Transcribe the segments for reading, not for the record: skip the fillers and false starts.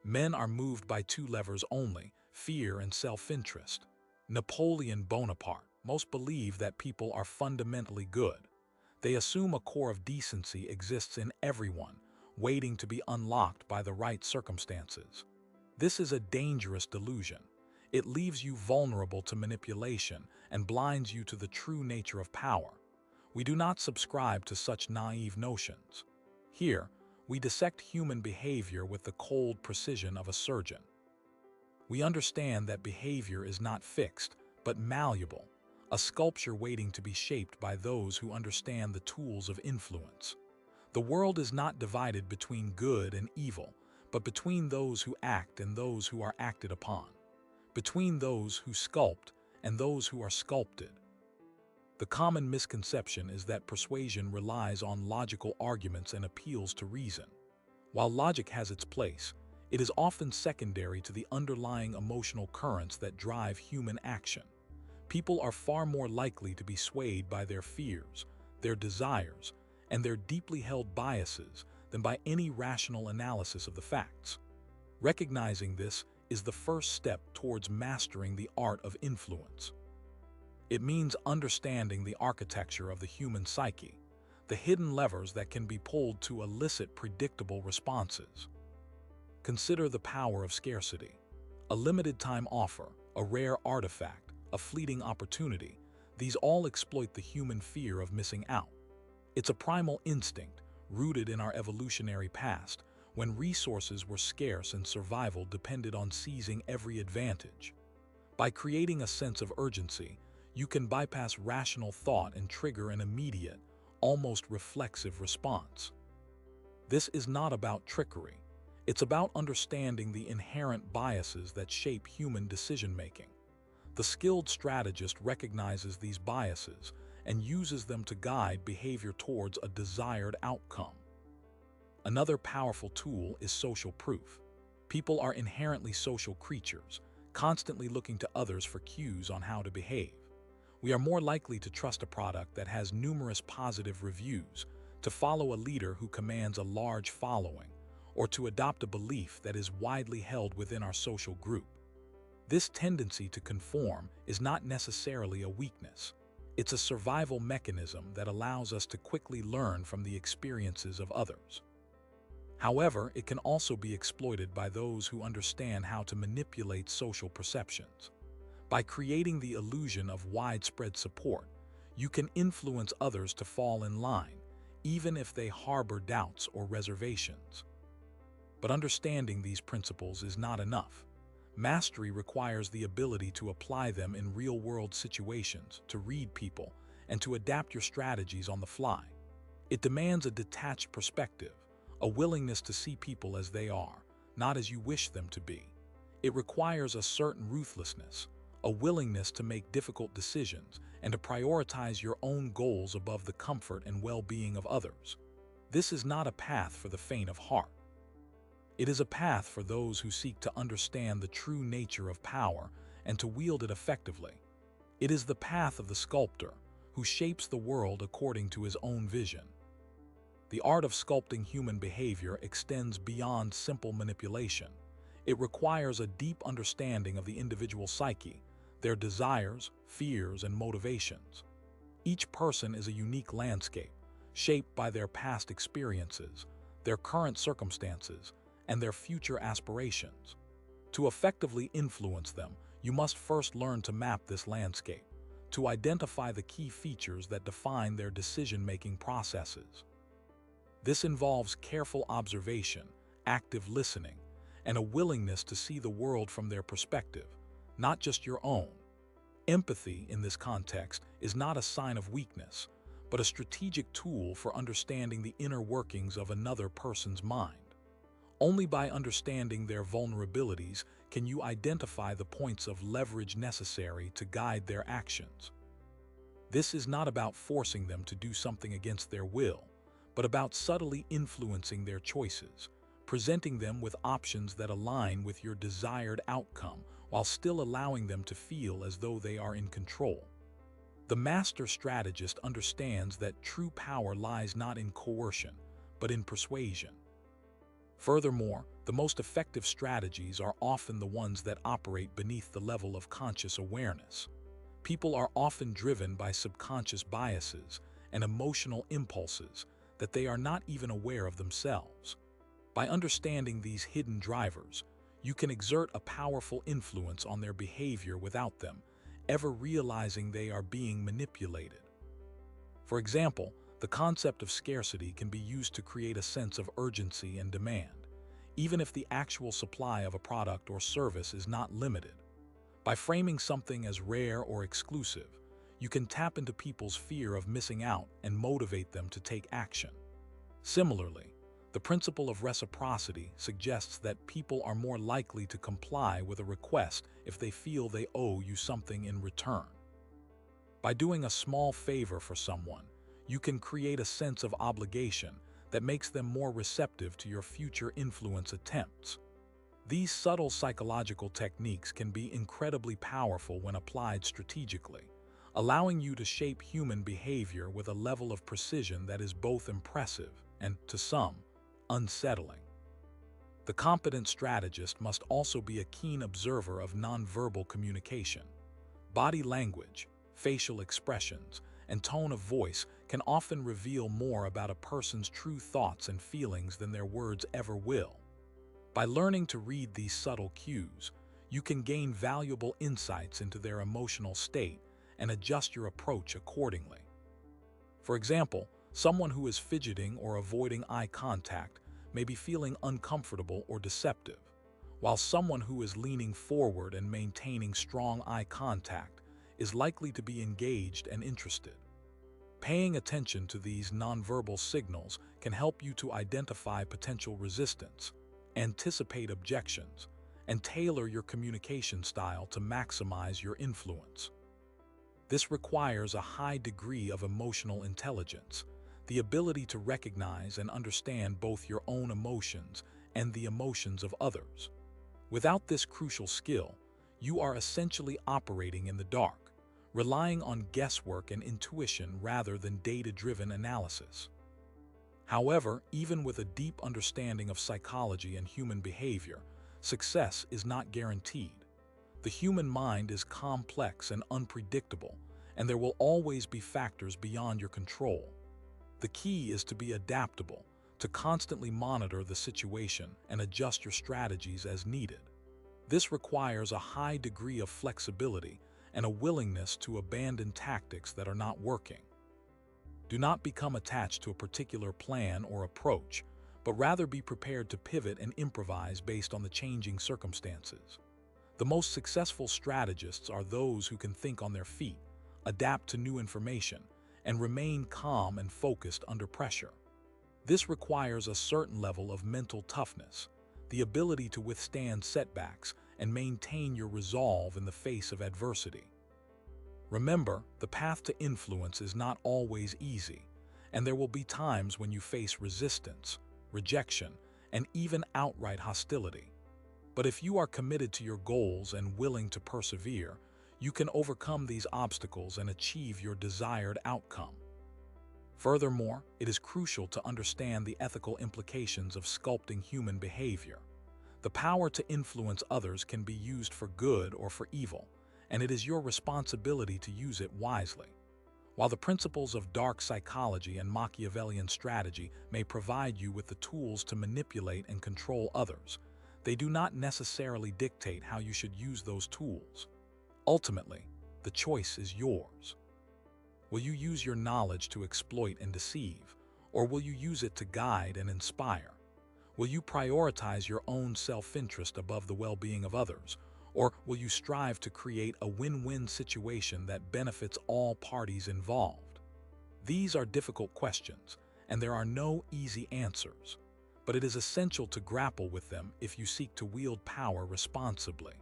Men are moved by two levers only, fear and self-interest. Napoleon Bonaparte. Most believe that people are fundamentally good. They assume a core of decency exists in everyone, waiting to be unlocked by the right circumstances. This is a dangerous delusion. It leaves you vulnerable to manipulation and blinds you to the true nature of power. We do not subscribe to such naive notions. Here, we dissect human behavior with the cold precision of a surgeon. We understand that behavior is not fixed, but malleable, a sculpture waiting to be shaped by those who understand the tools of influence. The world is not divided between good and evil, but between those who act and those who are acted upon, between those who sculpt and those who are sculpted. The common misconception is that persuasion relies on logical arguments and appeals to reason. While logic has its place, it is often secondary to the underlying emotional currents that drive human action. People are far more likely to be swayed by their fears, their desires, and their deeply held biases than by any rational analysis of the facts. Recognizing this is the first step towards mastering the art of influence. It means understanding the architecture of the human psyche, the hidden levers that can be pulled to elicit predictable responses. Consider the power of scarcity. A limited-time offer, a rare artifact, a fleeting opportunity, these all exploit the human fear of missing out. It's a primal instinct, rooted in our evolutionary past, when resources were scarce and survival depended on seizing every advantage. By creating a sense of urgency, you can bypass rational thought and trigger an immediate, almost reflexive response. This is not about trickery. It's about understanding the inherent biases that shape human decision-making. The skilled strategist recognizes these biases and uses them to guide behavior towards a desired outcome. Another powerful tool is social proof. People are inherently social creatures, constantly looking to others for cues on how to behave. We are more likely to trust a product that has numerous positive reviews, to follow a leader who commands a large following, or to adopt a belief that is widely held within our social group. This tendency to conform is not necessarily a weakness. It's a survival mechanism that allows us to quickly learn from the experiences of others. However, it can also be exploited by those who understand how to manipulate social perceptions. By creating the illusion of widespread support, you can influence others to fall in line, even if they harbor doubts or reservations. But understanding these principles is not enough. Mastery requires the ability to apply them in real-world situations, to read people, and to adapt your strategies on the fly. It demands a detached perspective, a willingness to see people as they are, not as you wish them to be. It requires a certain ruthlessness, a willingness to make difficult decisions and to prioritize your own goals above the comfort and well-being of others. This is not a path for the faint of heart. It is a path for those who seek to understand the true nature of power and to wield it effectively. It is the path of the sculptor, who shapes the world according to his own vision. The art of sculpting human behavior extends beyond simple manipulation. It requires a deep understanding of the individual psyche, their desires, fears, and motivations. Each person is a unique landscape, shaped by their past experiences, their current circumstances, and their future aspirations. To effectively influence them, you must first learn to map this landscape, to identify the key features that define their decision-making processes. This involves careful observation, active listening, and a willingness to see the world from their perspective, not just your own. Empathy, in this context, is not a sign of weakness, but a strategic tool for understanding the inner workings of another person's mind. Only by understanding their vulnerabilities can you identify the points of leverage necessary to guide their actions. This is not about forcing them to do something against their will, but about subtly influencing their choices, presenting them with options that align with your desired outcome while still allowing them to feel as though they are in control. The master strategist understands that true power lies not in coercion, but in persuasion. Furthermore, the most effective strategies are often the ones that operate beneath the level of conscious awareness. People are often driven by subconscious biases and emotional impulses that they are not even aware of themselves. By understanding these hidden drivers, you can exert a powerful influence on their behavior without them ever realizing they are being manipulated. For example, the concept of scarcity can be used to create a sense of urgency and demand, even if the actual supply of a product or service is not limited. By framing something as rare or exclusive, you can tap into people's fear of missing out and motivate them to take action. Similarly, the principle of reciprocity suggests that people are more likely to comply with a request if they feel they owe you something in return. By doing a small favor for someone, you can create a sense of obligation that makes them more receptive to your future influence attempts. These subtle psychological techniques can be incredibly powerful when applied strategically, allowing you to shape human behavior with a level of precision that is both impressive and, to some, unsettling. The competent strategist must also be a keen observer of nonverbal communication. Body language, facial expressions, and tone of voice can often reveal more about a person's true thoughts and feelings than their words ever will. By learning to read these subtle cues, you can gain valuable insights into their emotional state and adjust your approach accordingly. For example, someone who is fidgeting or avoiding eye contact may be feeling uncomfortable or deceptive, while someone who is leaning forward and maintaining strong eye contact is likely to be engaged and interested. Paying attention to these nonverbal signals can help you to identify potential resistance, anticipate objections, and tailor your communication style to maximize your influence. This requires a high degree of emotional intelligence, the ability to recognize and understand both your own emotions and the emotions of others. Without this crucial skill, you are essentially operating in the dark, relying on guesswork and intuition rather than data-driven analysis. However, even with a deep understanding of psychology and human behavior, success is not guaranteed. The human mind is complex and unpredictable, and there will always be factors beyond your control. The key is to be adaptable, to constantly monitor the situation and adjust your strategies as needed. This requires a high degree of flexibility and a willingness to abandon tactics that are not working. Do not become attached to a particular plan or approach, but rather be prepared to pivot and improvise based on the changing circumstances. The most successful strategists are those who can think on their feet, adapt to new information, and remain calm and focused under pressure. This requires a certain level of mental toughness, the ability to withstand setbacks and maintain your resolve in the face of adversity. Remember, the path to influence is not always easy, and there will be times when you face resistance, rejection, and even outright hostility. But if you are committed to your goals and willing to persevere, you can overcome these obstacles and achieve your desired outcome. Furthermore, it is crucial to understand the ethical implications of sculpting human behavior. The power to influence others can be used for good or for evil, and it is your responsibility to use it wisely. While the principles of dark psychology and Machiavellian strategy may provide you with the tools to manipulate and control others, they do not necessarily dictate how you should use those tools. Ultimately, the choice is yours. Will you use your knowledge to exploit and deceive, or will you use it to guide and inspire? Will you prioritize your own self-interest above the well-being of others, or will you strive to create a win-win situation that benefits all parties involved? These are difficult questions, and there are no easy answers, but it is essential to grapple with them if you seek to wield power responsibly.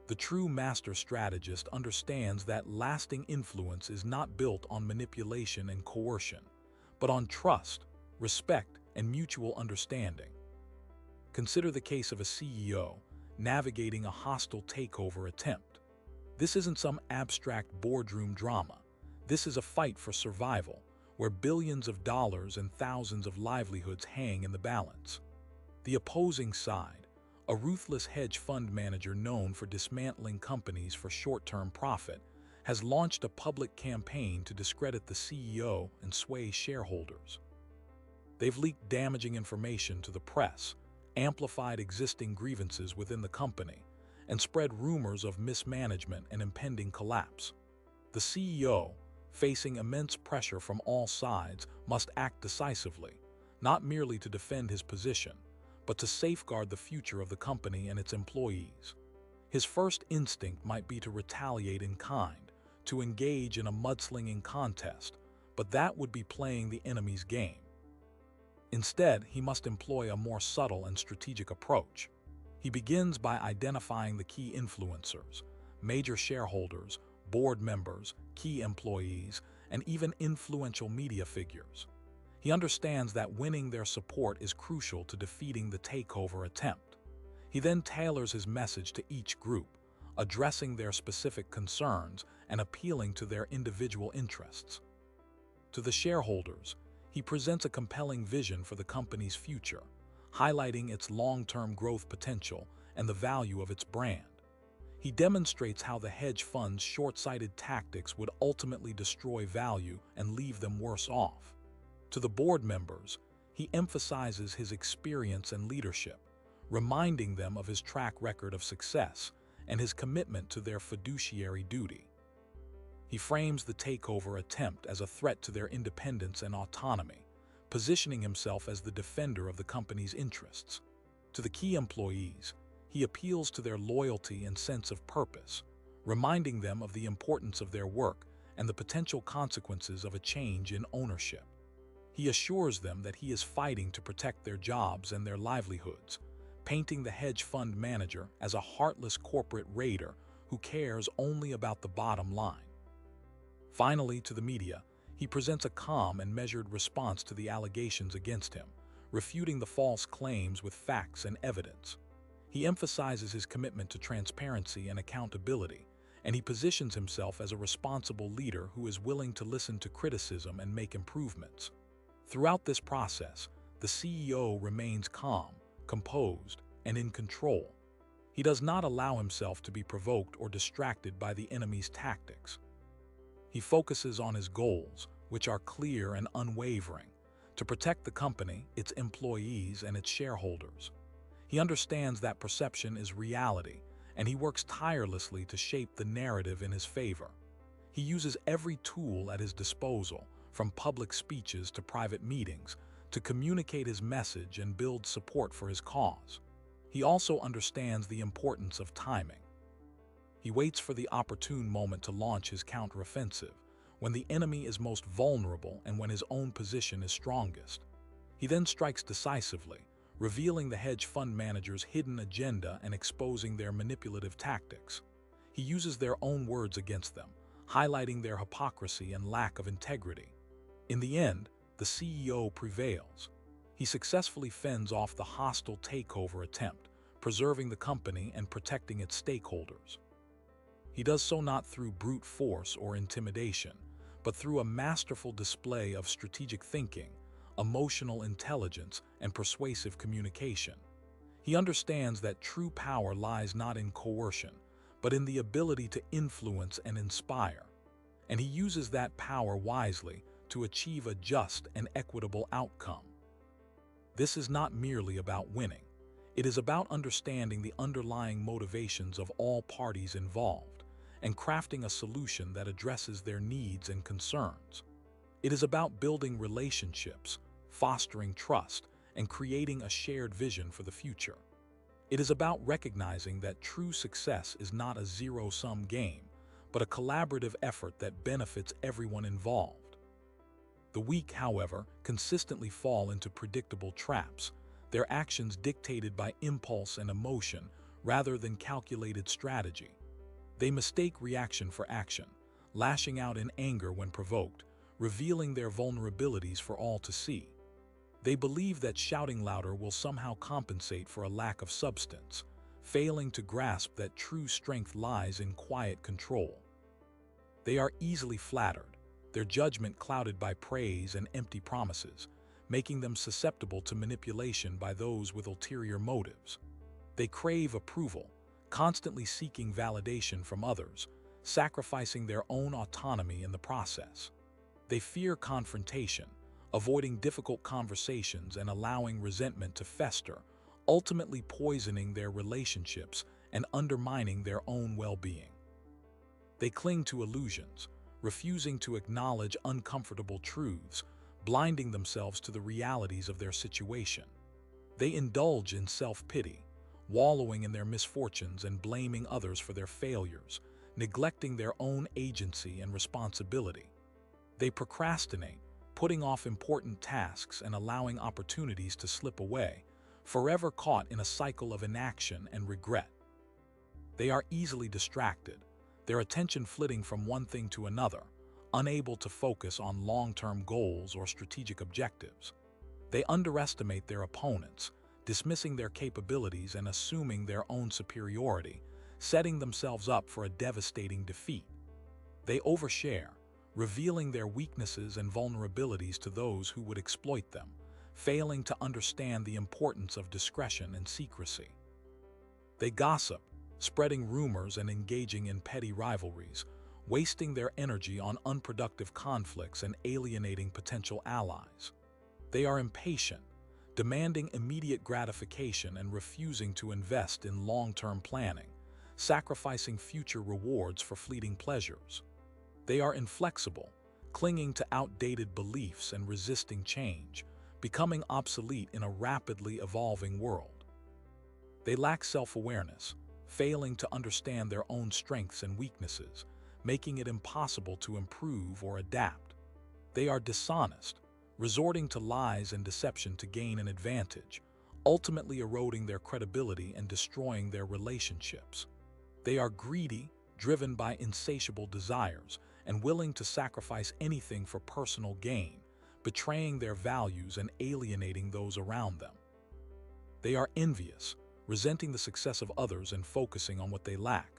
The true master strategist understands that lasting influence is not built on manipulation and coercion, but on trust, respect, and mutual understanding. Consider the case of a CEO navigating a hostile takeover attempt. This isn't some abstract boardroom drama. This is a fight for survival, where billions of dollars and thousands of livelihoods hang in the balance. The opposing side, a ruthless hedge fund manager known for dismantling companies for short-term profit, has launched a public campaign to discredit the CEO and sway shareholders. They've leaked damaging information to the press, amplified existing grievances within the company, and spread rumors of mismanagement and impending collapse. The CEO, facing immense pressure from all sides, must act decisively, not merely to defend his position, but to safeguard the future of the company and its employees. His first instinct might be to retaliate in kind, to engage in a mudslinging contest, but that would be playing the enemy's game. Instead, he must employ a more subtle and strategic approach. He begins by identifying the key influencers, major shareholders, board members, key employees, and even influential media figures. He understands that winning their support is crucial to defeating the takeover attempt. He then tailors his message to each group, addressing their specific concerns and appealing to their individual interests. To the shareholders, he presents a compelling vision for the company's future, highlighting its long-term growth potential and the value of its brand. He demonstrates how the hedge fund's short-sighted tactics would ultimately destroy value and leave them worse off. To the board members, he emphasizes his experience and leadership, reminding them of his track record of success and his commitment to their fiduciary duty. He frames the takeover attempt as a threat to their independence and autonomy, positioning himself as the defender of the company's interests. To the key employees, he appeals to their loyalty and sense of purpose, reminding them of the importance of their work and the potential consequences of a change in ownership. He assures them that he is fighting to protect their jobs and their livelihoods, painting the hedge fund manager as a heartless corporate raider who cares only about the bottom line. Finally, to the media, he presents a calm and measured response to the allegations against him, refuting the false claims with facts and evidence. He emphasizes his commitment to transparency and accountability, and he positions himself as a responsible leader who is willing to listen to criticism and make improvements. Throughout this process, the CEO remains calm, composed, and in control. He does not allow himself to be provoked or distracted by the enemy's tactics. He focuses on his goals, which are clear and unwavering, to protect the company, its employees, and its shareholders. He understands that perception is reality, and he works tirelessly to shape the narrative in his favor. He uses every tool at his disposal, from public speeches to private meetings, to communicate his message and build support for his cause. He also understands the importance of timing. He waits for the opportune moment to launch his counteroffensive, when the enemy is most vulnerable and when his own position is strongest. He then strikes decisively, revealing the hedge fund manager's hidden agenda and exposing their manipulative tactics. He uses their own words against them, highlighting their hypocrisy and lack of integrity. In the end, the CEO prevails. He successfully fends off the hostile takeover attempt, preserving the company and protecting its stakeholders. He does so not through brute force or intimidation, but through a masterful display of strategic thinking, emotional intelligence, and persuasive communication. He understands that true power lies not in coercion, but in the ability to influence and inspire. And he uses that power wisely to achieve a just and equitable outcome. This is not merely about winning. It is about understanding the underlying motivations of all parties involved and crafting a solution that addresses their needs and concerns. It is about building relationships, fostering trust, and creating a shared vision for the future. It is about recognizing that true success is not a zero-sum game, but a collaborative effort that benefits everyone involved. The weak, however, consistently fall into predictable traps, their actions dictated by impulse and emotion rather than calculated strategy. They mistake reaction for action, lashing out in anger when provoked, revealing their vulnerabilities for all to see. They believe that shouting louder will somehow compensate for a lack of substance, failing to grasp that true strength lies in quiet control. They are easily flattered, their judgment clouded by praise and empty promises, making them susceptible to manipulation by those with ulterior motives. They crave approval, constantly seeking validation from others, sacrificing their own autonomy in the process. They fear confrontation, avoiding difficult conversations and allowing resentment to fester, ultimately poisoning their relationships and undermining their own well-being. They cling to illusions, refusing to acknowledge uncomfortable truths, blinding themselves to the realities of their situation. They indulge in self-pity, wallowing in their misfortunes and blaming others for their failures, neglecting their own agency and responsibility. They procrastinate, putting off important tasks and allowing opportunities to slip away, forever caught in a cycle of inaction and regret. They are easily distracted, their attention flitting from one thing to another, unable to focus on long-term goals or strategic objectives. They underestimate their opponents, dismissing their capabilities and assuming their own superiority, setting themselves up for a devastating defeat. They overshare, revealing their weaknesses and vulnerabilities to those who would exploit them, failing to understand the importance of discretion and secrecy. They gossip, spreading rumors and engaging in petty rivalries, wasting their energy on unproductive conflicts and alienating potential allies. They are impatient, demanding immediate gratification and refusing to invest in long-term planning, sacrificing future rewards for fleeting pleasures. They are inflexible, clinging to outdated beliefs and resisting change, becoming obsolete in a rapidly evolving world. They lack self-awareness, failing to understand their own strengths and weaknesses, making it impossible to improve or adapt. They are dishonest, resorting to lies and deception to gain an advantage, ultimately eroding their credibility and destroying their relationships. They are greedy, driven by insatiable desires, and willing to sacrifice anything for personal gain, betraying their values and alienating those around them. They are envious, resenting the success of others and focusing on what they lack,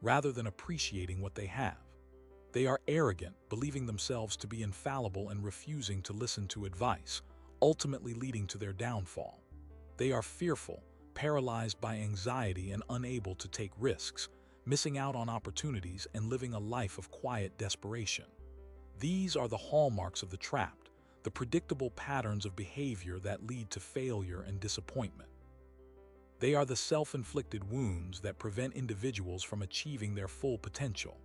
rather than appreciating what they have. They are arrogant, believing themselves to be infallible and refusing to listen to advice, ultimately leading to their downfall. They are fearful, paralyzed by anxiety and unable to take risks, missing out on opportunities and living a life of quiet desperation. These are the hallmarks of the trapped, the predictable patterns of behavior that lead to failure and disappointment. They are the self-inflicted wounds that prevent individuals from achieving their full potential.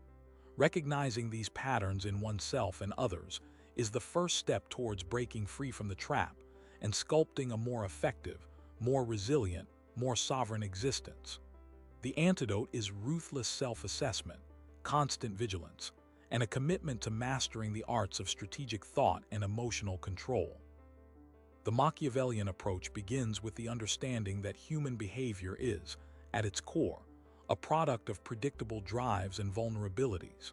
Recognizing these patterns in oneself and others is the first step towards breaking free from the trap and sculpting a more effective, more resilient, more sovereign existence. The antidote is ruthless self-assessment, constant vigilance, and a commitment to mastering the arts of strategic thought and emotional control. The Machiavellian approach begins with the understanding that human behavior is, at its core, a product of predictable drives and vulnerabilities.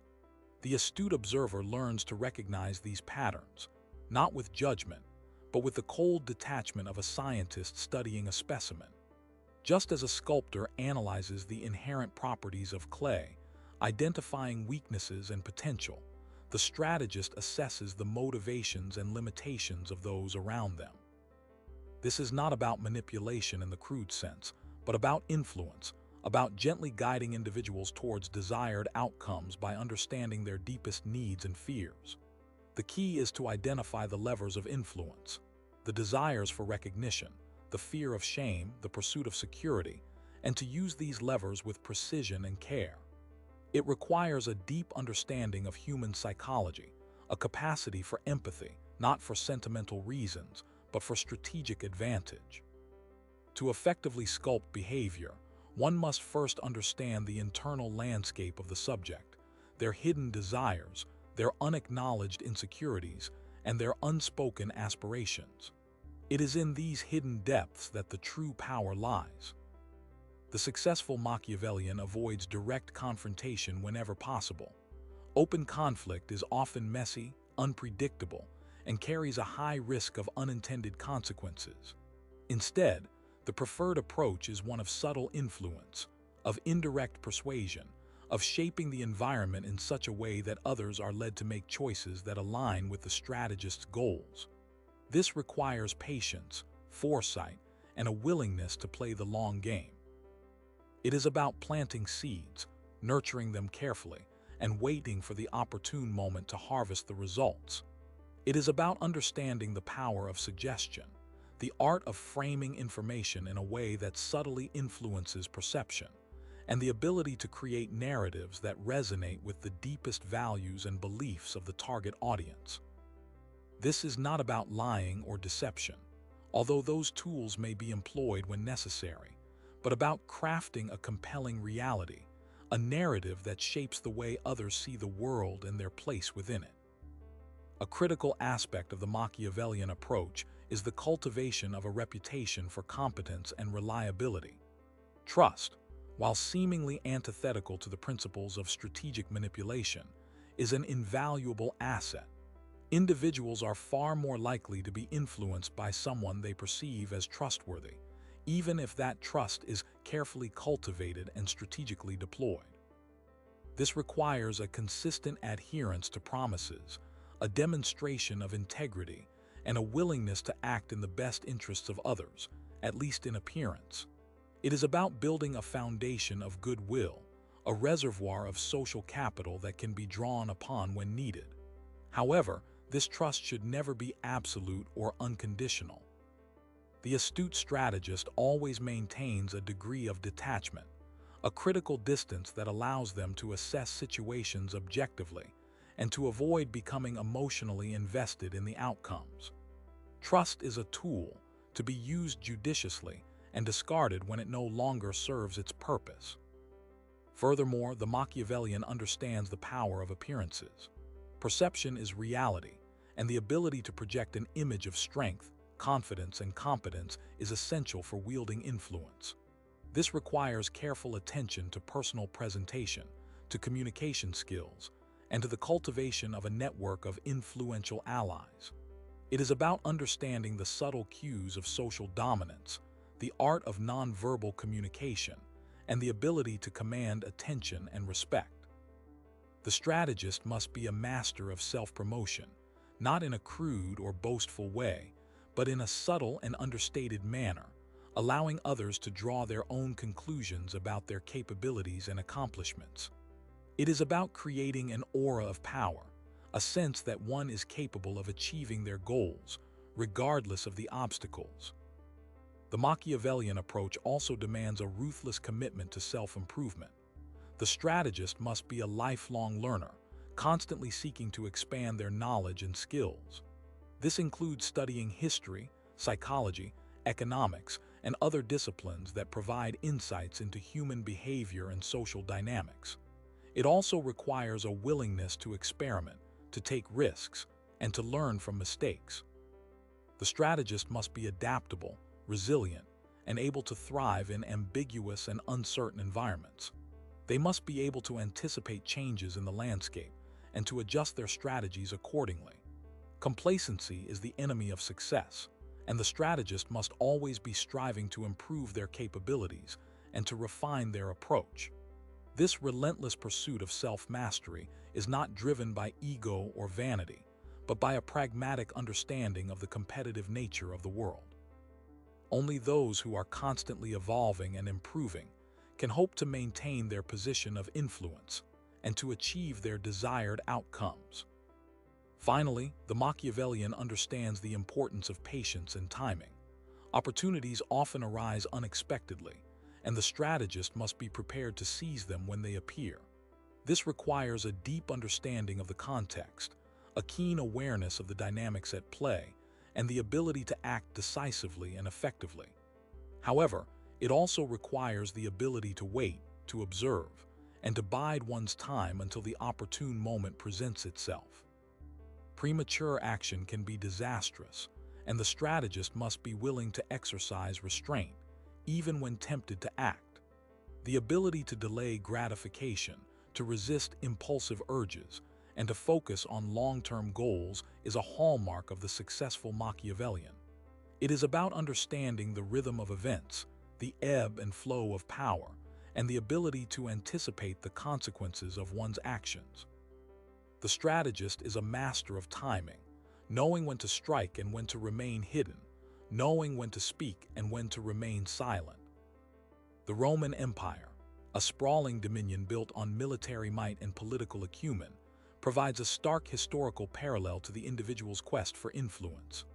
The astute observer learns to recognize these patterns, not with judgment, but with the cold detachment of a scientist studying a specimen. Just as a sculptor analyzes the inherent properties of clay, identifying weaknesses and potential, the strategist assesses the motivations and limitations of those around them. This is not about manipulation in the crude sense, but about influence, about gently guiding individuals towards desired outcomes by understanding their deepest needs and fears. The key is to identify the levers of influence, the desires for recognition, the fear of shame, the pursuit of security, and to use these levers with precision and care. It requires a deep understanding of human psychology, a capacity for empathy, not for sentimental reasons, but for strategic advantage. To effectively sculpt behavior, one must first understand the internal landscape of the subject, their hidden desires, their unacknowledged insecurities, and their unspoken aspirations. It is in these hidden depths that the true power lies. The successful Machiavellian avoids direct confrontation whenever possible. Open conflict is often messy, unpredictable, and carries a high risk of unintended consequences. Instead, the preferred approach is one of subtle influence, of indirect persuasion, of shaping the environment in such a way that others are led to make choices that align with the strategist's goals. This requires patience, foresight, and a willingness to play the long game. It is about planting seeds, nurturing them carefully, and waiting for the opportune moment to harvest the results. It is about understanding the power of suggestion, the art of framing information in a way that subtly influences perception, and the ability to create narratives that resonate with the deepest values and beliefs of the target audience. This is not about lying or deception, although those tools may be employed when necessary, but about crafting a compelling reality, a narrative that shapes the way others see the world and their place within it. A critical aspect of the Machiavellian approach is the cultivation of a reputation for competence and reliability. Trust, while seemingly antithetical to the principles of strategic manipulation, is an invaluable asset. Individuals are far more likely to be influenced by someone they perceive as trustworthy, even if that trust is carefully cultivated and strategically deployed. This requires a consistent adherence to promises, a demonstration of integrity, and a willingness to act in the best interests of others, at least in appearance. It is about building a foundation of goodwill, a reservoir of social capital that can be drawn upon when needed. However, this trust should never be absolute or unconditional. The astute strategist always maintains a degree of detachment, a critical distance that allows them to assess situations objectively and to avoid becoming emotionally invested in the outcomes. Trust is a tool to be used judiciously and discarded when it no longer serves its purpose. Furthermore, the Machiavellian understands the power of appearances. Perception is reality, and the ability to project an image of strength, confidence, and competence is essential for wielding influence. This requires careful attention to personal presentation, to communication skills, and to the cultivation of a network of influential allies. It is about understanding the subtle cues of social dominance, the art of nonverbal communication, and the ability to command attention and respect. The strategist must be a master of self-promotion, not in a crude or boastful way, but in a subtle and understated manner, allowing others to draw their own conclusions about their capabilities and accomplishments. It is about creating an aura of power, a sense that one is capable of achieving their goals, regardless of the obstacles. The Machiavellian approach also demands a ruthless commitment to self-improvement. The strategist must be a lifelong learner, constantly seeking to expand their knowledge and skills. This includes studying history, psychology, economics, and other disciplines that provide insights into human behavior and social dynamics. It also requires a willingness to experiment, to take risks, and to learn from mistakes. The strategist must be adaptable, resilient, and able to thrive in ambiguous and uncertain environments. They must be able to anticipate changes in the landscape and to adjust their strategies accordingly. Complacency is the enemy of success, and the strategist must always be striving to improve their capabilities and to refine their approach. This relentless pursuit of self-mastery is not driven by ego or vanity, but by a pragmatic understanding of the competitive nature of the world. Only those who are constantly evolving and improving can hope to maintain their position of influence and to achieve their desired outcomes. Finally, the Machiavellian understands the importance of patience and timing. Opportunities often arise unexpectedly, and the strategist must be prepared to seize them when they appear. This requires a deep understanding of the context, a keen awareness of the dynamics at play, and the ability to act decisively and effectively. However, it also requires the ability to wait, to observe, and to bide one's time until the opportune moment presents itself. Premature action can be disastrous, and the strategist must be willing to exercise restraint, even when tempted to act. The ability to delay gratification, to resist impulsive urges, and to focus on long-term goals is a hallmark of the successful Machiavellian. It is about understanding the rhythm of events, the ebb and flow of power, and the ability to anticipate the consequences of one's actions. The strategist is a master of timing, knowing when to strike and when to remain hidden, knowing when to speak and when to remain silent. The Roman Empire, a sprawling dominion built on military might and political acumen, provides a stark historical parallel to the individual's quest for influence.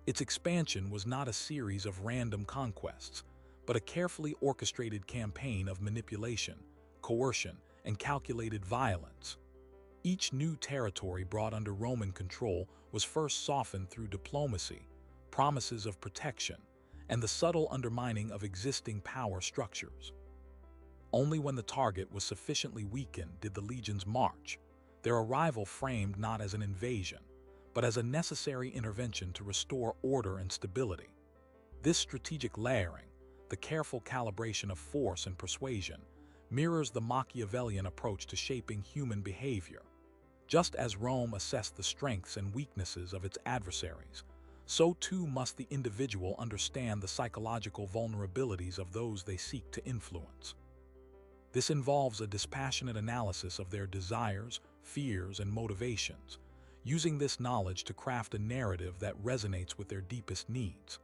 Its expansion was not a series of random conquests, but a carefully orchestrated campaign of manipulation, coercion, and calculated violence. Each new territory brought under Roman control was first softened through diplomacy, promises of protection, and the subtle undermining of existing power structures. Only when the target was sufficiently weakened did the legions march, their arrival framed not as an invasion, but as a necessary intervention to restore order and stability. This strategic layering, the careful calibration of force and persuasion, mirrors the Machiavellian approach to shaping human behavior. Just as Rome assessed the strengths and weaknesses of its adversaries, so too must the individual understand the psychological vulnerabilities of those they seek to influence. This involves a dispassionate analysis of their desires, fears, and motivations, using this knowledge to craft a narrative that resonates with their deepest needs.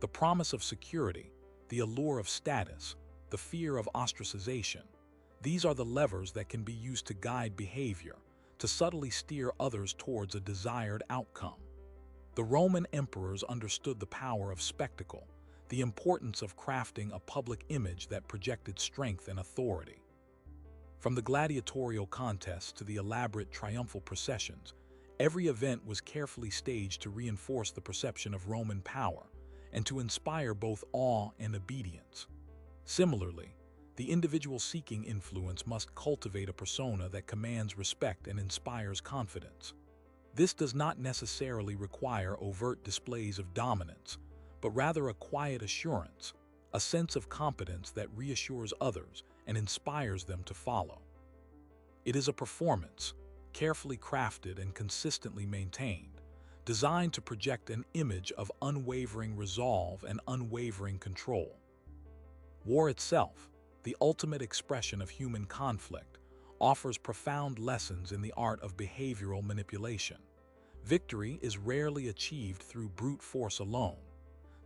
The promise of security, the allure of status, the fear of ostracization, these are the levers that can be used to guide behavior, to subtly steer others towards a desired outcome. The Roman emperors understood the power of spectacle, the importance of crafting a public image that projected strength and authority. From the gladiatorial contests to the elaborate triumphal processions, every event was carefully staged to reinforce the perception of Roman power and to inspire both awe and obedience. Similarly, the individual seeking influence must cultivate a persona that commands respect and inspires confidence. This does not necessarily require overt displays of dominance, but rather a quiet assurance, a sense of competence that reassures others and inspires them to follow. It is a performance, carefully crafted and consistently maintained, designed to project an image of unwavering resolve and unwavering control. War itself, the ultimate expression of human conflict, offers profound lessons in the art of behavioral manipulation. Victory is rarely achieved through brute force alone.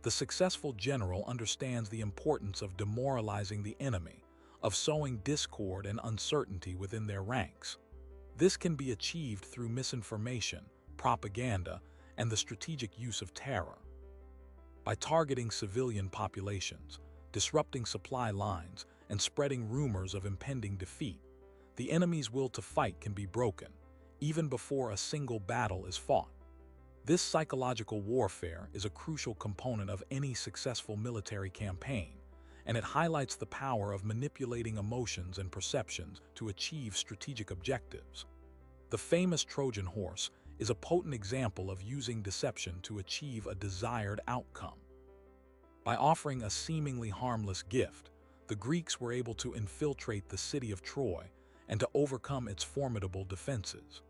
The successful general understands the importance of demoralizing the enemy, of sowing discord and uncertainty within their ranks. This can be achieved through misinformation, propaganda, and the strategic use of terror. By targeting civilian populations, disrupting supply lines, and spreading rumors of impending defeat, the enemy's will to fight can be broken, even before a single battle is fought. This psychological warfare is a crucial component of any successful military campaign, and it highlights the power of manipulating emotions and perceptions to achieve strategic objectives. The famous Trojan horse is a potent example of using deception to achieve a desired outcome. By offering a seemingly harmless gift, the Greeks were able to infiltrate the city of Troy and to overcome its formidable defenses.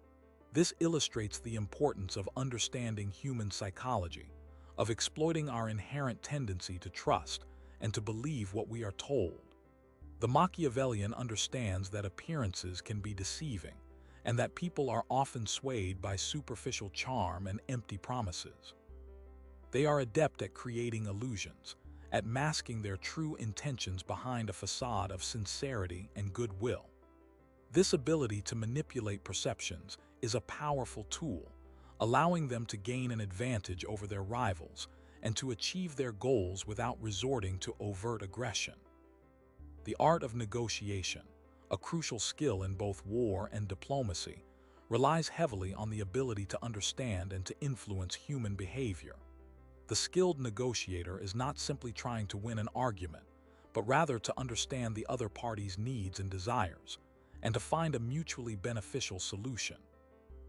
This illustrates the importance of understanding human psychology, of exploiting our inherent tendency to trust and to believe what we are told. The Machiavellian understands that appearances can be deceiving, and that people are often swayed by superficial charm and empty promises. They are adept at creating illusions, at masking their true intentions behind a facade of sincerity and goodwill. This ability to manipulate perceptions is a powerful tool, allowing them to gain an advantage over their rivals and to achieve their goals without resorting to overt aggression. The art of negotiation, a crucial skill in both war and diplomacy, relies heavily on the ability to understand and to influence human behavior. The skilled negotiator is not simply trying to win an argument, but rather to understand the other party's needs and desires, and to find a mutually beneficial solution.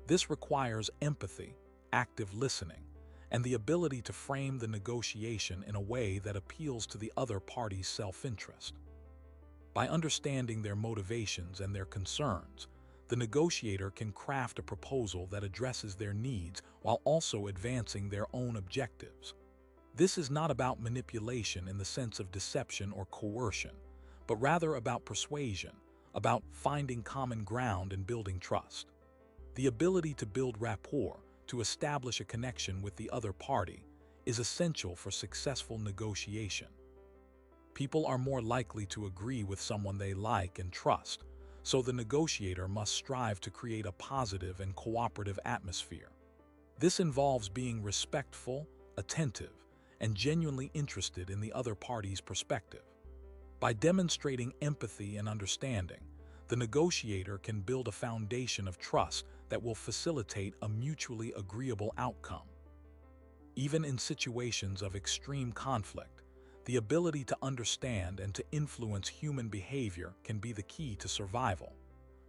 This requires empathy, active listening, and the ability to frame the negotiation in a way that appeals to the other party's self-interest. By understanding their motivations and their concerns, the negotiator can craft a proposal that addresses their needs while also advancing their own objectives. This is not about manipulation in the sense of deception or coercion, but rather about persuasion, about finding common ground and building trust. The ability to build rapport, to establish a connection with the other party is essential for successful negotiation. People are more likely to agree with someone they like and trust, so the negotiator must strive to create a positive and cooperative atmosphere. This involves being respectful, attentive, and genuinely interested in the other party's perspective. By demonstrating empathy and understanding, the negotiator can build a foundation of trust that will facilitate a mutually agreeable outcome. Even in situations of extreme conflict, the ability to understand and to influence human behavior can be the key to survival.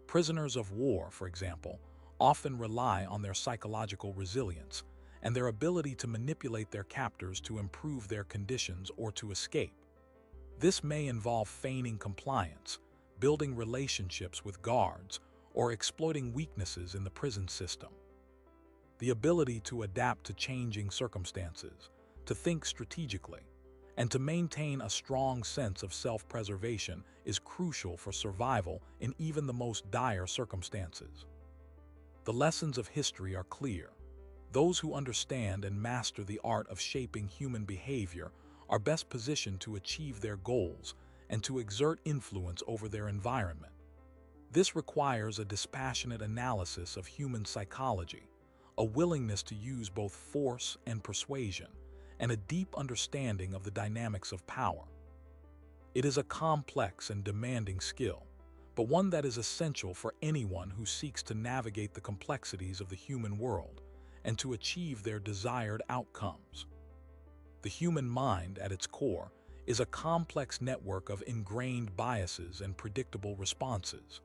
Prisoners of war, for example, often rely on their psychological resilience and their ability to manipulate their captors to improve their conditions or to escape. This may involve feigning compliance, building relationships with guards, or exploiting weaknesses in the prison system. The ability to adapt to changing circumstances, to think strategically, and to maintain a strong sense of self-preservation is crucial for survival in even the most dire circumstances. The lessons of history are clear. Those who understand and master the art of shaping human behavior are best positioned to achieve their goals and to exert influence over their environment. This requires a dispassionate analysis of human psychology, a willingness to use both force and persuasion, and a deep understanding of the dynamics of power. It is a complex and demanding skill, but one that is essential for anyone who seeks to navigate the complexities of the human world and to achieve their desired outcomes. The human mind, at its core, is a complex network of ingrained biases and predictable responses.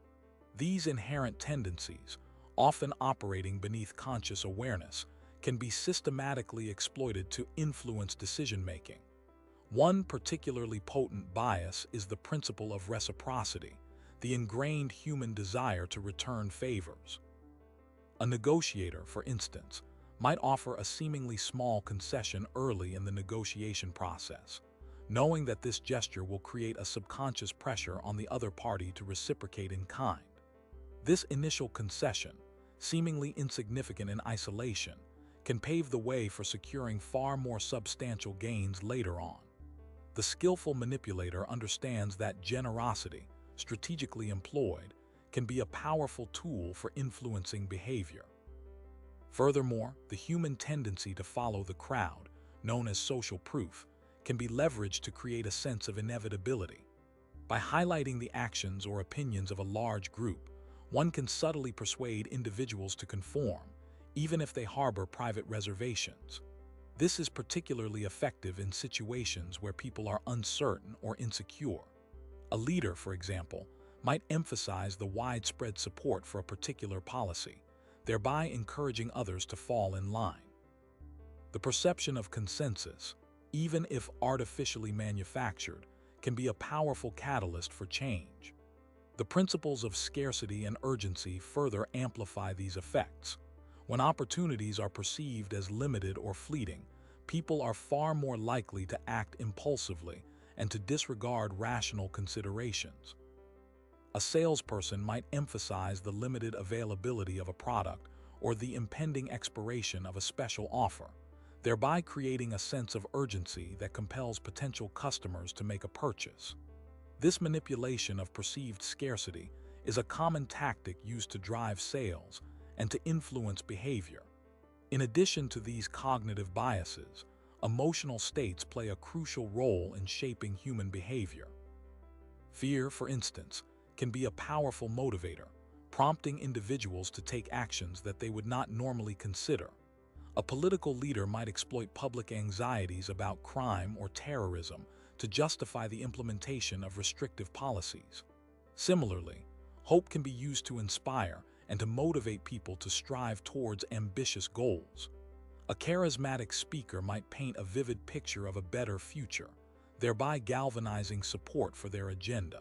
These inherent tendencies, often operating beneath conscious awareness, can be systematically exploited to influence decision-making. One particularly potent bias is the principle of reciprocity, the ingrained human desire to return favors. A negotiator, for instance, might offer a seemingly small concession early in the negotiation process, knowing that this gesture will create a subconscious pressure on the other party to reciprocate in kind. This initial concession, seemingly insignificant in isolation, can pave the way for securing far more substantial gains later on. The skillful manipulator understands that generosity, strategically employed, can be a powerful tool for influencing behavior. Furthermore, the human tendency to follow the crowd, known as social proof, can be leveraged to create a sense of inevitability. By highlighting the actions or opinions of a large group, one can subtly persuade individuals to conform, even if they harbor private reservations. This is particularly effective in situations where people are uncertain or insecure. A leader, for example, might emphasize the widespread support for a particular policy, thereby encouraging others to fall in line. The perception of consensus, even if artificially manufactured, can be a powerful catalyst for change. The principles of scarcity and urgency further amplify these effects. When opportunities are perceived as limited or fleeting, people are far more likely to act impulsively and to disregard rational considerations. A salesperson might emphasize the limited availability of a product or the impending expiration of a special offer, thereby creating a sense of urgency that compels potential customers to make a purchase. This manipulation of perceived scarcity is a common tactic used to drive sales and to influence behavior. In addition to these cognitive biases, emotional states play a crucial role in shaping human behavior. Fear, for instance, can be a powerful motivator, prompting individuals to take actions that they would not normally consider. A political leader might exploit public anxieties about crime or terrorism to justify the implementation of restrictive policies. Similarly, hope can be used to inspire and to motivate people to strive towards ambitious goals. A charismatic speaker might paint a vivid picture of a better future, thereby galvanizing support for their agenda.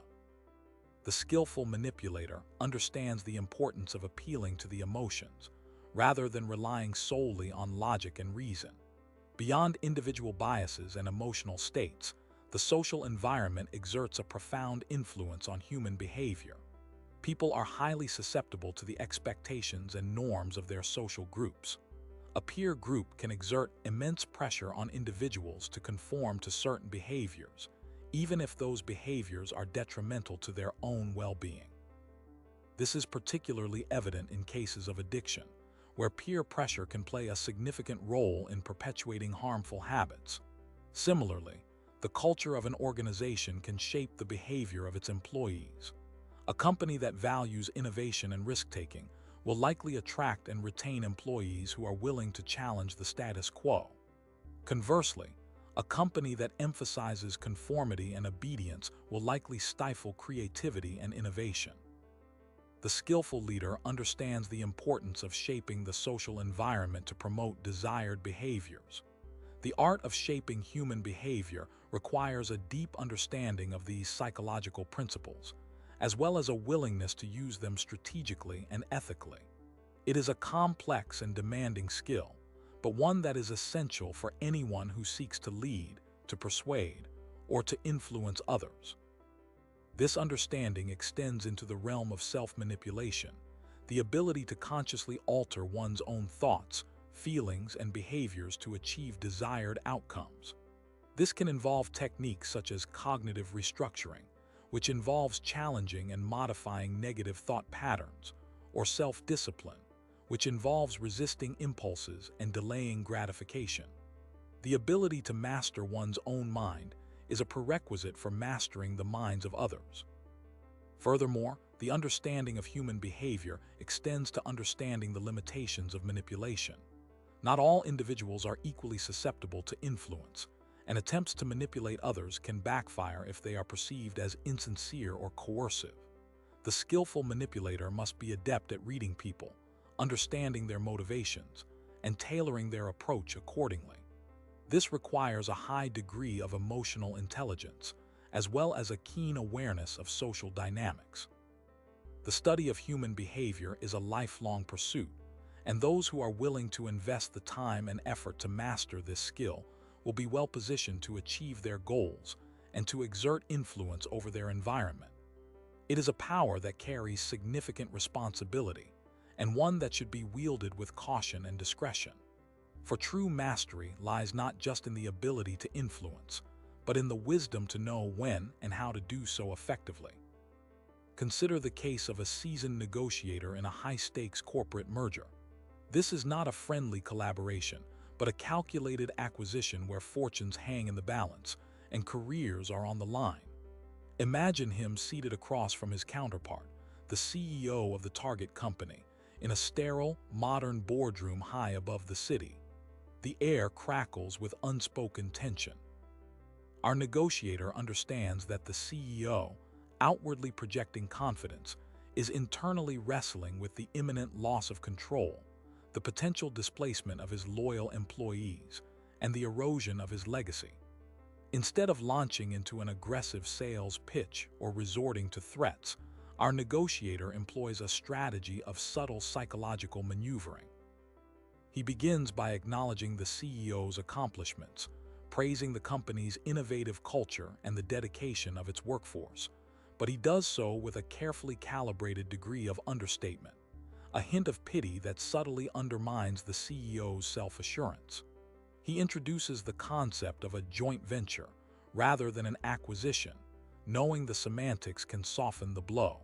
The skillful manipulator understands the importance of appealing to the emotions, rather than relying solely on logic and reason. Beyond individual biases and emotional states, the social environment exerts a profound influence on human behavior. People are highly susceptible to the expectations and norms of their social groups. A peer group can exert immense pressure on individuals to conform to certain behaviors, even if those behaviors are detrimental to their own well-being. This is particularly evident in cases of addiction, where peer pressure can play a significant role in perpetuating harmful habits. Similarly, the culture of an organization can shape the behavior of its employees. A company that values innovation and risk-taking will likely attract and retain employees who are willing to challenge the status quo. Conversely, a company that emphasizes conformity and obedience will likely stifle creativity and innovation. The skillful leader understands the importance of shaping the social environment to promote desired behaviors. The art of shaping human behavior requires a deep understanding of these psychological principles, as well as a willingness to use them strategically and ethically. It is a complex and demanding skill, but one that is essential for anyone who seeks to lead, to persuade, or to influence others. This understanding extends into the realm of self-manipulation, the ability to consciously alter one's own thoughts, feelings, and behaviors to achieve desired outcomes. This can involve techniques such as cognitive restructuring, which involves challenging and modifying negative thought patterns, or self-discipline, which involves resisting impulses and delaying gratification. The ability to master one's own mind is a prerequisite for mastering the minds of others. Furthermore, the understanding of human behavior extends to understanding the limitations of manipulation. Not all individuals are equally susceptible to influence, and attempts to manipulate others can backfire if they are perceived as insincere or coercive. The skillful manipulator must be adept at reading people, understanding their motivations, and tailoring their approach accordingly. This requires a high degree of emotional intelligence, as well as a keen awareness of social dynamics. The study of human behavior is a lifelong pursuit, and those who are willing to invest the time and effort to master this skill will be well positioned to achieve their goals and to exert influence over their environment. It is a power that carries significant responsibility, and one that should be wielded with caution and discretion. For true mastery lies not just in the ability to influence, but in the wisdom to know when and how to do so effectively. Consider the case of a seasoned negotiator in a high-stakes corporate merger. This is not a friendly collaboration, but a calculated acquisition where fortunes hang in the balance and careers are on the line. Imagine him seated across from his counterpart, the CEO of the target company, in a sterile, modern boardroom high above the city. The air crackles with unspoken tension. Our negotiator understands that the CEO, outwardly projecting confidence, is internally wrestling with the imminent loss of control, the potential displacement of his loyal employees, and the erosion of his legacy. Instead of launching into an aggressive sales pitch or resorting to threats, our negotiator employs a strategy of subtle psychological maneuvering. He begins by acknowledging the CEO's accomplishments, praising the company's innovative culture and the dedication of its workforce, but he does so with a carefully calibrated degree of understatement, a hint of pity that subtly undermines the CEO's self-assurance. He introduces the concept of a joint venture rather than an acquisition, knowing the semantics can soften the blow.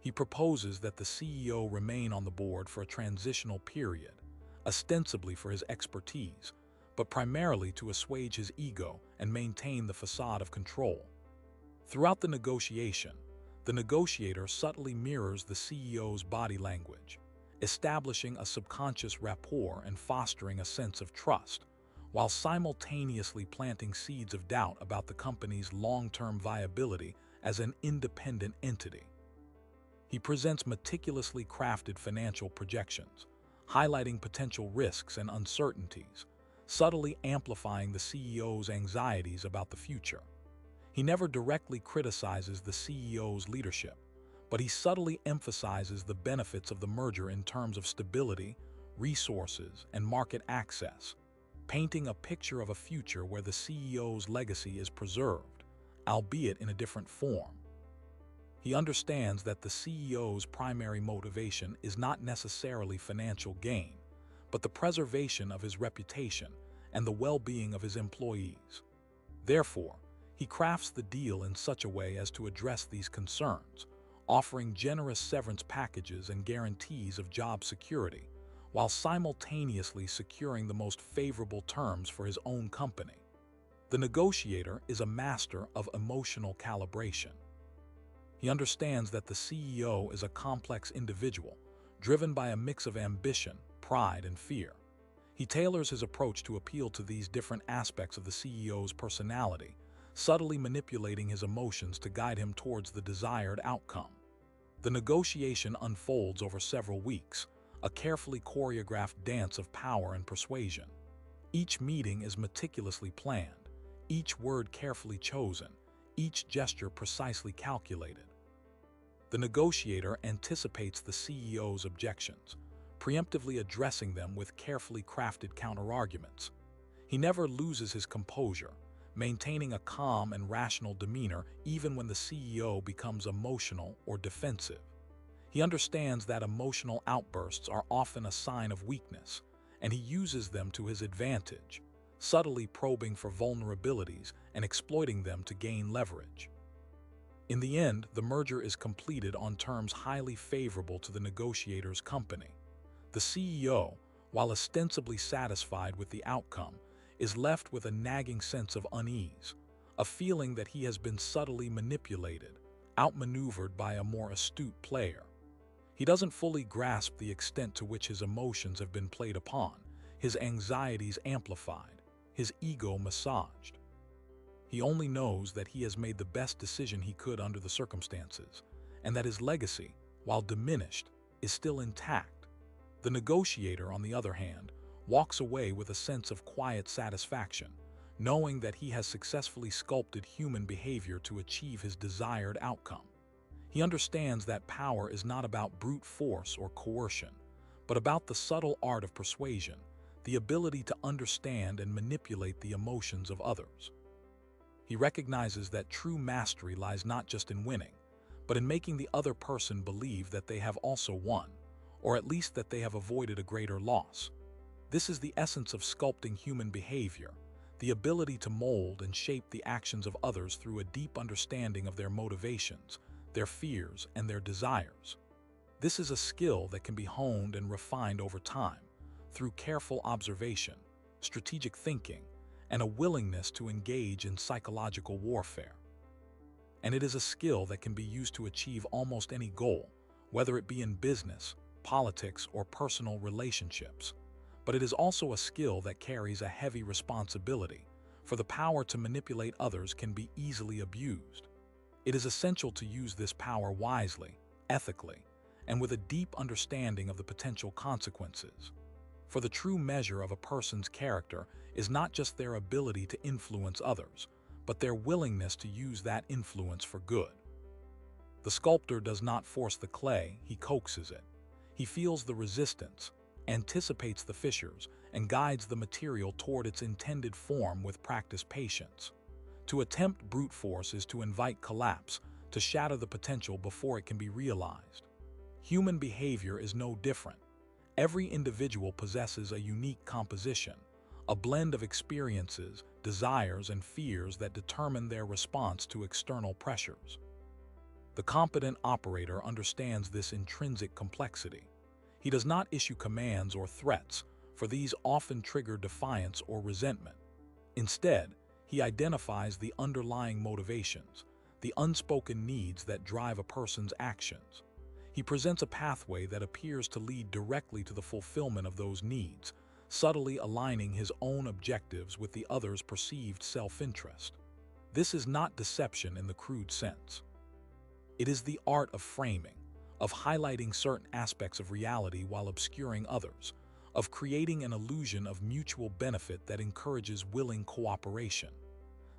He proposes that the CEO remain on the board for a transitional period, ostensibly for his expertise, but primarily to assuage his ego and maintain the facade of control. Throughout the negotiation, the negotiator subtly mirrors the CEO's body language, establishing a subconscious rapport and fostering a sense of trust, while simultaneously planting seeds of doubt about the company's long-term viability as an independent entity. He presents meticulously crafted financial projections, highlighting potential risks and uncertainties, subtly amplifying the CEO's anxieties about the future. He never directly criticizes the CEO's leadership, but he subtly emphasizes the benefits of the merger in terms of stability, resources, and market access, painting a picture of a future where the CEO's legacy is preserved, albeit in a different form. He understands that the CEO's primary motivation is not necessarily financial gain, but the preservation of his reputation and the well-being of his employees. Therefore, he crafts the deal in such a way as to address these concerns, offering generous severance packages and guarantees of job security, while simultaneously securing the most favorable terms for his own company. The negotiator is a master of emotional calibration. He understands that the CEO is a complex individual, driven by a mix of ambition, pride, and fear. He tailors his approach to appeal to these different aspects of the CEO's personality, subtly manipulating his emotions to guide him towards the desired outcome. The negotiation unfolds over several weeks, a carefully choreographed dance of power and persuasion. Each meeting is meticulously planned, each word carefully chosen, each gesture precisely calculated. The negotiator anticipates the CEO's objections, preemptively addressing them with carefully crafted counterarguments. He never loses his composure, maintaining a calm and rational demeanor even when the CEO becomes emotional or defensive. He understands that emotional outbursts are often a sign of weakness, and he uses them to his advantage, subtly probing for vulnerabilities and exploiting them to gain leverage. In the end, the merger is completed on terms highly favorable to the negotiator's company. The CEO, while ostensibly satisfied with the outcome, is left with a nagging sense of unease, a feeling that he has been subtly manipulated, outmaneuvered by a more astute player. He doesn't fully grasp the extent to which his emotions have been played upon, his anxieties amplified, his ego massaged. He only knows that he has made the best decision he could under the circumstances, and that his legacy, while diminished, is still intact. The negotiator, on the other hand, walks away with a sense of quiet satisfaction, knowing that he has successfully sculpted human behavior to achieve his desired outcome. He understands that power is not about brute force or coercion, but about the subtle art of persuasion, the ability to understand and manipulate the emotions of others. He recognizes that true mastery lies not just in winning, but in making the other person believe that they have also won, or at least that they have avoided a greater loss. This is the essence of sculpting human behavior, the ability to mold and shape the actions of others through a deep understanding of their motivations, their fears, and their desires. This is a skill that can be honed and refined over time, through careful observation, strategic thinking, and a willingness to engage in psychological warfare. And it is a skill that can be used to achieve almost any goal, whether it be in business, politics, or personal relationships. But it is also a skill that carries a heavy responsibility, for the power to manipulate others can be easily abused. It is essential to use this power wisely, ethically, and with a deep understanding of the potential consequences. For the true measure of a person's character is not just their ability to influence others, but their willingness to use that influence for good. The sculptor does not force the clay, he coaxes it. He feels the resistance, anticipates the fissures, and guides the material toward its intended form with practiced patience. To attempt brute force is to invite collapse, to shatter the potential before it can be realized. Human behavior is no different. Every individual possesses a unique composition, a blend of experiences, desires, and fears that determine their response to external pressures. The competent operator understands this intrinsic complexity. He does not issue commands or threats, for these often trigger defiance or resentment. Instead, he identifies the underlying motivations, the unspoken needs that drive a person's actions. He presents a pathway that appears to lead directly to the fulfillment of those needs, subtly aligning his own objectives with the other's perceived self-interest. This is not deception in the crude sense. It is the art of framing, of highlighting certain aspects of reality while obscuring others, of creating an illusion of mutual benefit that encourages willing cooperation.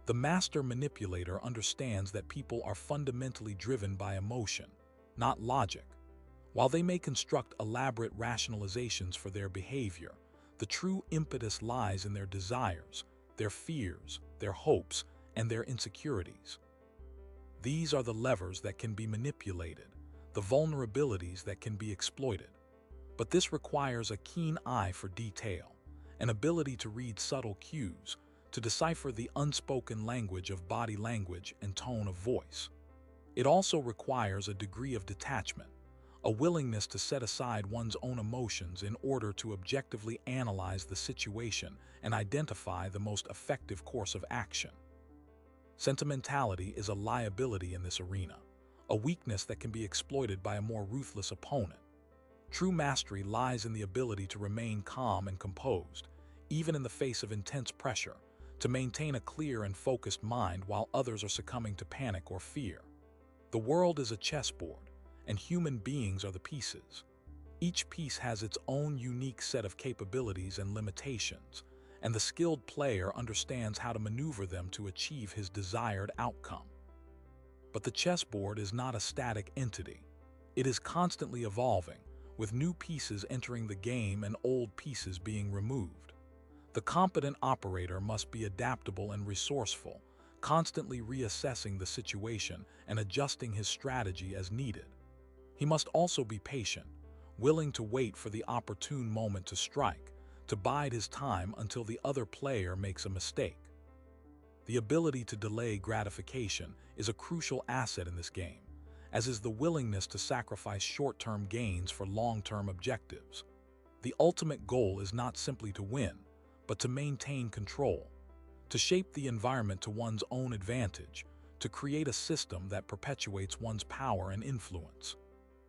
The master manipulator understands that people are fundamentally driven by emotion, not logic. While they may construct elaborate rationalizations for their behavior, the true impetus lies in their desires, their fears, their hopes, and their insecurities. These are the levers that can be manipulated, the vulnerabilities that can be exploited. But this requires a keen eye for detail, an ability to read subtle cues, to decipher the unspoken language of body language and tone of voice. It also requires a degree of detachment, a willingness to set aside one's own emotions in order to objectively analyze the situation and identify the most effective course of action. Sentimentality is a liability in this arena, a weakness that can be exploited by a more ruthless opponent. True mastery lies in the ability to remain calm and composed, even in the face of intense pressure, to maintain a clear and focused mind while others are succumbing to panic or fear. The world is a chessboard, and human beings are the pieces. Each piece has its own unique set of capabilities and limitations, and the skilled player understands how to maneuver them to achieve his desired outcome. But the chessboard is not a static entity. It is constantly evolving, with new pieces entering the game and old pieces being removed. The competent operator must be adaptable and resourceful, constantly reassessing the situation and adjusting his strategy as needed. He must also be patient, willing to wait for the opportune moment to strike, to bide his time until the other player makes a mistake. The ability to delay gratification is a crucial asset in this game, as is the willingness to sacrifice short-term gains for long-term objectives. The ultimate goal is not simply to win, but to maintain control, to shape the environment to one's own advantage, to create a system that perpetuates one's power and influence.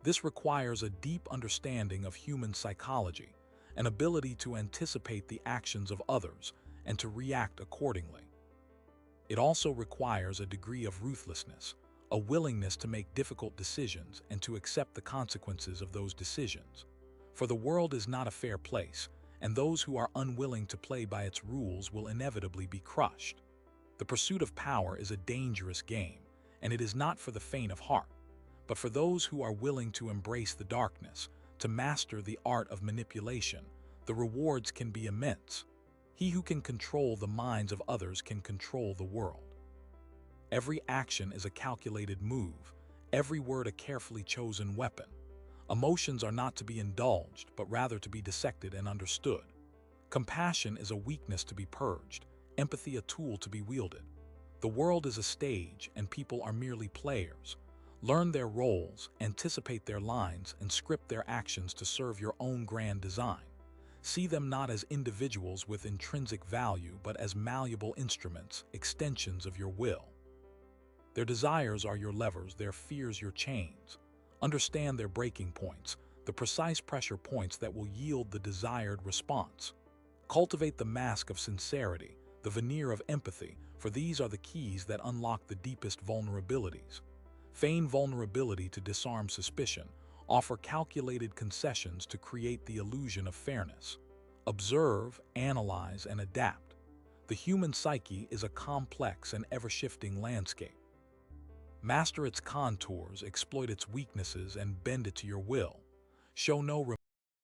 This requires a deep understanding of human psychology, an ability to anticipate the actions of others and to react accordingly. It also requires a degree of ruthlessness, a willingness to make difficult decisions and to accept the consequences of those decisions. For the world is not a fair place, and those who are unwilling to play by its rules will inevitably be crushed. The pursuit of power is a dangerous game, and it is not for the faint of heart, but for those who are willing to embrace the darkness, to master the art of manipulation. The rewards can be immense. He who can control the minds of others can control the world. Every action is a calculated move, every word a carefully chosen weapon. Emotions are not to be indulged, but rather to be dissected and understood. Compassion is a weakness to be purged, empathy a tool to be wielded. The world is a stage, and people are merely players. Learn their roles, anticipate their lines, and script their actions to serve your own grand design. See them not as individuals with intrinsic value, but as malleable instruments, extensions of your will. Their desires are your levers, their fears your chains. Understand their breaking points, the precise pressure points that will yield the desired response. Cultivate the mask of sincerity, the veneer of empathy, for these are the keys that unlock the deepest vulnerabilities. Feign vulnerability to disarm suspicion, offer calculated concessions to create the illusion of fairness. Observe, analyze, and adapt. The human psyche is a complex and ever-shifting landscape. Master its contours, exploit its weaknesses, and bend it to your will. Show no